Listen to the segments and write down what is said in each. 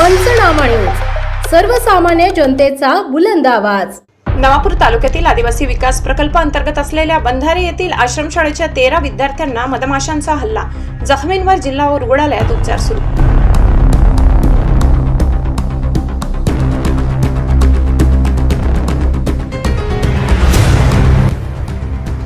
पंचनामा न्यूज, सर्वसामान्य जनतेचा बुलंद आवाज। नवापूर तालुक्यातील आदिवासी विकास प्रकल्प अंतर्गत असलेल्या बंधारे येथील आश्रमशाळेच्या 13 विद्यार्थ्यांना मधमाशांचा हल्ला, जखमींवर जिल्हा रुग्णालयात उपचार सुरू।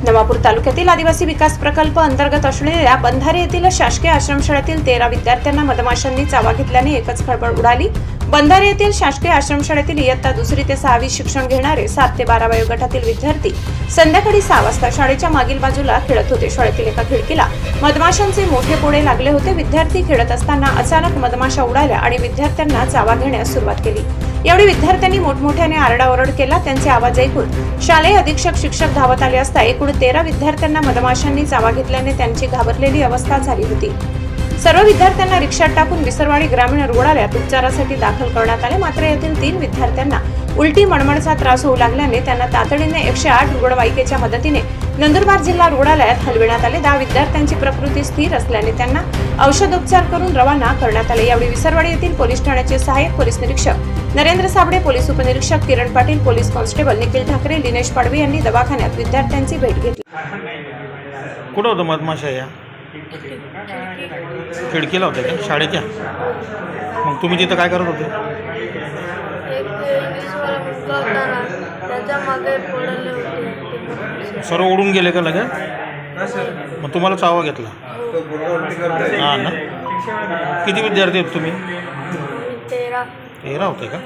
नवापूर तालुक्यातील आदिवासी विकास प्रकल्प अंतर्गत असलेल्या बंधारे येथील शासकीय आश्रमशाळेतील 13 विद्यार्थ्यांना मधमाशांनी चावा घेतल्याने एकच खळबळ उडाली। बंधारे येथील शासकीय आश्रमशाळेतील इयत्ता 2री ते 6वी शिक्षण घेणारे 7 ते 12 वयोगटातील विद्यार्थी संध्याकाळी 6 वाजता शाळेच्या मागील बाजूला खेळत होते। शाळेतील एका खिडकीला मधमाशांचे मोठे पोळे लागले होते। विद्यार्थी खेळत असताना अचानक मधमाशा उडाल्या आणि विद्यार्थ्यांना चावा घेण्यास सुरुवात केली। यावेळी विद्यार्थ्यांनी मोठमोठ्याने आरडाओरड केला। त्यांचे आवाज ऐकून शालेय अधीक्षक शिक्षक धावत आले असता एकूण 13 विद्यार्थ्यांना मधमाशांनी चावा घेतल्याने त्यांची घाबरलेली अवस्था झाली होती। सर्व विद्यार्थ्यांना रिक्षात टाकून विसरवाडी ग्रामीण रुग्णालयात उपचारासाठी दाखल करण्यात आले। मात्र यातील 3 विद्यार्थ्यांना उलटी मळमळचा त्रास होऊ लागल्याने त्यांना तातडीने 108 रुग्णवाहिकेच्या मदतीने नंदुरबार जिल्हा रुग्णालयात हलविण्यात आले। 10 विद्यार्थ्यांची प्रकृती स्थिर असल्याने त्यांना औषधोपचार करून रवाना करण्यात आले। यावेळी विसरवाडी येथील पोलीस ठाण्याचे सहाय्यक पोलीस निरीक्षक नरेंद्र साबळे, पोलीस उपनिरीक्षक किरण पाटील, पोलीस कॉन्स्टेबल निखिल ठाकरे, दिनेश पाडवी यांनी दवाखान्यात विद्यार्थ्यांची भेट घेतली। कुठं होतं मधमाशा? या खिडकीला होत्या का शाळेच्या? मग तुम्ही तिथं काय करत होते? सर्व उडून गेले का लगेच? मग तुम्हाला चावा घेतला? हां ना। किती विद्यार्थी आहेत तुम्ही? 13 होते का?